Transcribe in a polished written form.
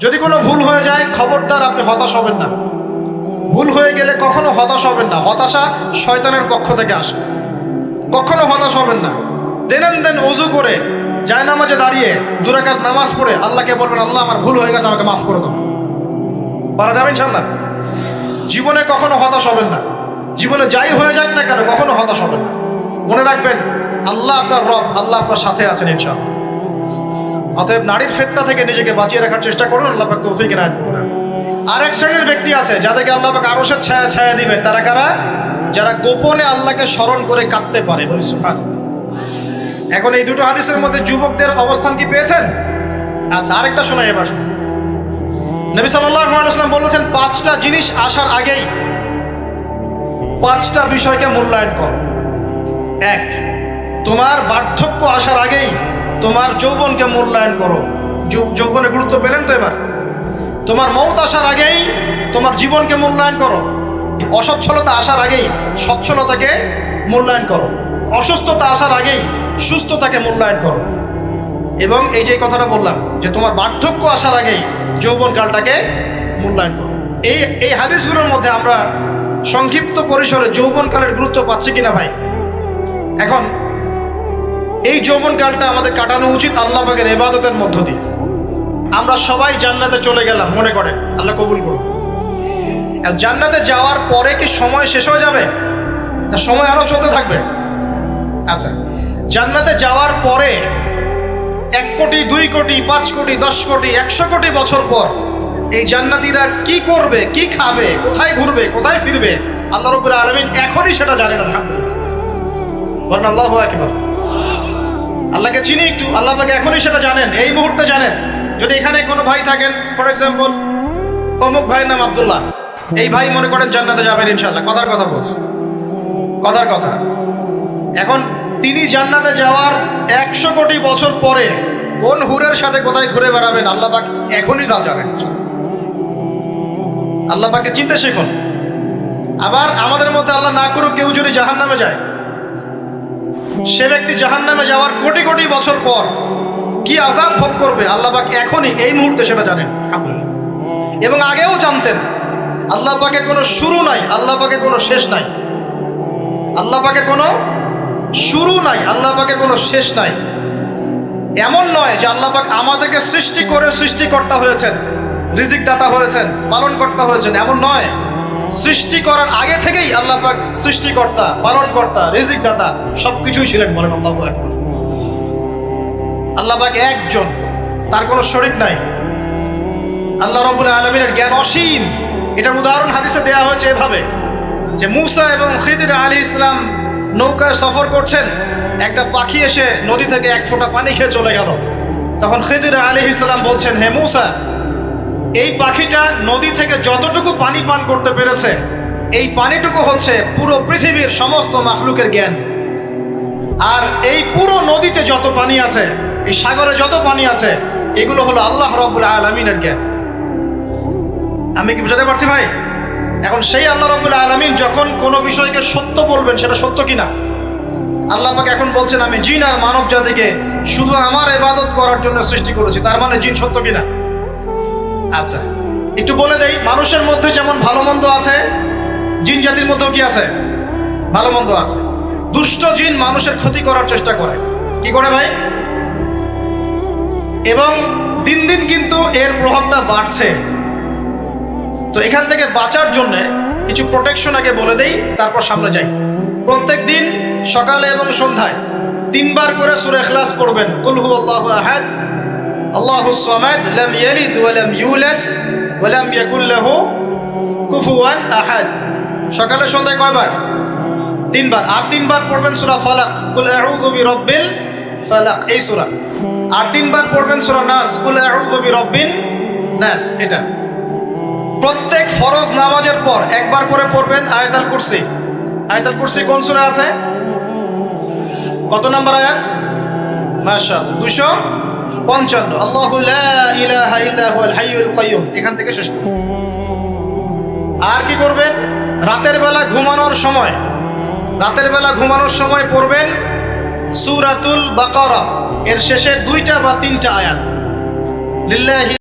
যদি কোনো ভুল হয়ে যায় খবরদার আপনি হতাশ হবেন না। ভুল হয়ে গেলে কখনো হতাশ হবেন না। হতাশা শয়তানের পক্ষ থেকে আসে। কখনো হতাশ হবেন না। দেন ওযু করে জায়নামাজে দাঁড়িয়ে 2 রাকাত নামাজ পড়ে আল্লাহকে বলবেন, আল্লাহ আমার ভুল হয়ে গেছে, আমাকে মাফ করে দাও। পারা যাবে ইনশাআল্লাহ। জীবনে কখনো হতাশ হবেন না। জীবনে যাই হয়ে যাক না কেন কখনো হতাশ হবেন না। মনে রাখবেন আল্লাহ আপনার রব, আল্লাহ আপনার সাথে আছেন ইনশাআল্লাহ। অতএব নারীর ফিতনা থেকে নিজেকে বাঁচিয়ে রাখার চেষ্টা করুন। আল্লাহ পাক তৌফিক এনায়েত করুন। আরেক শ্রেণীর ব্যক্তি আছে যাদেরকে আল্লাহ পাক আরশের ছায়া দিবেন। তারা কারা? যারা গোপনে আল্লাহকে স্মরণ করে কাঁদতে পারে। বলি সুবহানাল্লাহ। এখন এই দুটো হাদিসের মধ্যে যুবকদের অবস্থান কি পেয়েছেন? আচ্ছা, আরেকটা শোনাই এবার। নবী সাল্লাল্লাহু আলাইহি ওয়াসাল্লাম বলেছেন 5টা জিনিস আসার আগেই 5টা বিষয়কে মূল্যায়ন করো। 1, তোমার বার্ধক্য আসার আগেই তোমার যৌবনকে মূল্যায়ন করো। যৌবনের গুরুত্ব পেলেন তো এবার? তোমার মৌত আসার আগেই তোমার জীবনকে মূল্যায়ন করো। অসচ্ছলতা আসার আগেই সচ্ছলতাকে মূল্যায়ন করো। অসুস্থতা আসার আগেই সুস্থতাকে মূল্যায়ন করো। এবং এই যে কথাটা বললাম যে তোমার বার্ধক্য আসার আগেই যৌবনকালটাকে মূল্যায়ন করো। এই হাদিসগুলোর মধ্যে আমরা সংক্ষিপ্ত পরিসরে যৌবনকালের গুরুত্ব পাচ্ছি কিনা ভাই? এখন এই যৌবনকালটা আমাদের কাটানো উচিত আল্লাহ পাকের ইবাদতের মধ্য দিয়ে। আমরা সবাই জান্নাতে চলে গেলাম মনে করেন, আল্লাহ কবুল করুন। জান্নাতে যাওয়ার পরে কি সময় শেষ হয়ে যাবে না সময় আরো চলতে থাকবে? আচ্ছা, জান্নাতে যাওয়ার পরে 1 কোটি 2 কোটি 5 কোটি 10 কোটি 100 কোটি বছর পর এই জান্নাতীরা কি করবে, কি খাবে, কোথায় ঘুরবে, কোথায় ফিরবে আল্লাহ রাব্বুল আলামিন এখনই সেটা জানেন। আলহামদুলিল্লাহ, বলেন আল্লাহু আকবার। আল্লাহকে চিনি একটু, আল্লাহ পাক এখনই সেটা জানেন, এই মুহূর্তে জানেন। যদি এখানে কোনো ভাই থাকেন, ফর এক্সাম্পল অমুক ভাইয়ের নাম আব্দুল্লাহ, এই ভাই মনে করেন জান্নাতে যাবেন ইনশাআল্লাহ, কথার কথা বলছি, কথার কথা। এখন তিনি জান্নাতে যাওয়ার 100 কোটি বছর পরে কোন হুরের সাথে কোথায় ঘুরে বেড়াবেন আল্লাহ পাক এখনই তা জানেন। আল্লাহ পাককে চিনতে শিখুন। আবার আমাদের মধ্যে আল্লাহ না করুক কেউ যদি জাহান্নামে যায়, সে ব্যক্তি জাহান্নামে যাওয়ার কোটি কোটি বছর পর কি আযাব ভোগ করবে আল্লাহ পাক এখনই এই মুহূর্তে সেটা জানেন। এবং আগেও জানতেন। আল্লাহ পাকের কোনো শুরু নাই, আল্লাহ পাকের কোনো শেষ নাই। আল্লাহ পাকের কোনো শুরু নাই, আল্লাহ পাকের কোনো শেষ নাই। এমন নয় যে আল্লাহ পাক আমাদেরকে সৃষ্টি করে সৃষ্টিকর্তা হয়েছেন, রিজিক দাতা হয়েছেন, পালনকর্তা হয়েছেন, এমন নয়। সৃষ্টি করার আগে থেকেই আল্লাহ পাক সৃষ্টিকর্তা, পালনকর্তা, রিজিক দাতা সবকিছুই ছিলেন। বলেন আল্লাহু আকবার। আল্লাহ পাক একজন, তার কোনো শরীক নাই। আল্লাহ রাব্বুল আলামিনের জ্ঞান অসীম। এটার উদাহরণ হাদিসে দেয়া হয়েছে এভাবে যে মুসা এবং খিদির আলাইহিস সালাম নৌকায় সফর করছেন, একটা পাখি এসে নদী থেকে 1 ফোঁটা পানি খেয়ে চলে গেল। তখন খিদির আলাইহিস সালাম বলছেন, হে মুসা, এই পাখিটা নদী থেকে যতটুকু পানি পান করতে পেরেছে এই পানিটুকু হচ্ছে পুরো পৃথিবীর সমস্ত মাখলুকের জ্ঞান। আর এই পুরো নদীতে যত পানি আছে, এই সাগরে যত পানি আছে, এগুলো হলো আল্লাহ রাব্বুল আলামিনের জ্ঞান। আমি কি বুঝাতে পারছি ভাই? এখন সেই আল্লাহ রাব্বুল আলামিন যখন কোনো বিষয়কে সত্য বলবেন, সেটা সত্য কিনা আল্লাহ পাক এখন বলছেন, আমি জিন আর মানব জাতিকে শুধু আমার ইবাদত করার জন্য সৃষ্টি করেছি। তার মানে জিন সত্য কিনা? আচ্ছা, একটু বলে দেই, মানুষের মধ্যে যেমন ভালো মন্দ আছে, জিন জাতির মধ্যেও কি আছে? ভালো মন্দ আছে। দুষ্ট জিন মানুষের ক্ষতি করার চেষ্টা করে। কি করে ভাই? এবং দিন দিন কিন্তু এর প্রভাবটা বাড়ছে। তো এখান থেকে বাঁচার জন্য কিছু প্রোটেকশন আগে বলে দেই, তারপর সামনে যাই। প্রত্যেক দিন সকালে এবং সন্ধ্যায় 3 বার করে সূরা ইখলাস পড়বেন। কুল হুয়াল্লাহু আহাদ, আল্লাহুস সামাদ, লাম ইয়ালিদ ওয়া লাম ইউলাদ ওয়া লাম ইয়াকুল লাহু কুফুয়ান আহাদ। সকালে সন্ধ্যায় কয়বার? 3 বার। আর 3 বার পড়বেন সূরা ফালাক, কুল আউযু বিরাব্বিল ফালাক, এই সূরা। আর 3 বার পড়বেন সূরা নাস, কুল আউযু বিরাব্বিন নাস। এটা প্রত্যেক ফরজ নামাজের পর 1 বার করে পড়বেন আয়াতুল কুরসি। আয়াতুল কুরসি কোন সূরা আছে? কত নাম্বার আয়াত? মাশাআল্লাহ, 255। আল্লাহু লা ইলাহা ইল্লা হুয়াল হাইয়ুল কাইয়্যুম, এখান থেকে শেষ। আর কি করবেন? রাতের বেলা ঘুমানোর সময় পড়বেন সূরাতুল বাকারা, এর শেষের 2টা বা 3টা আয়াত। লিল্লাহি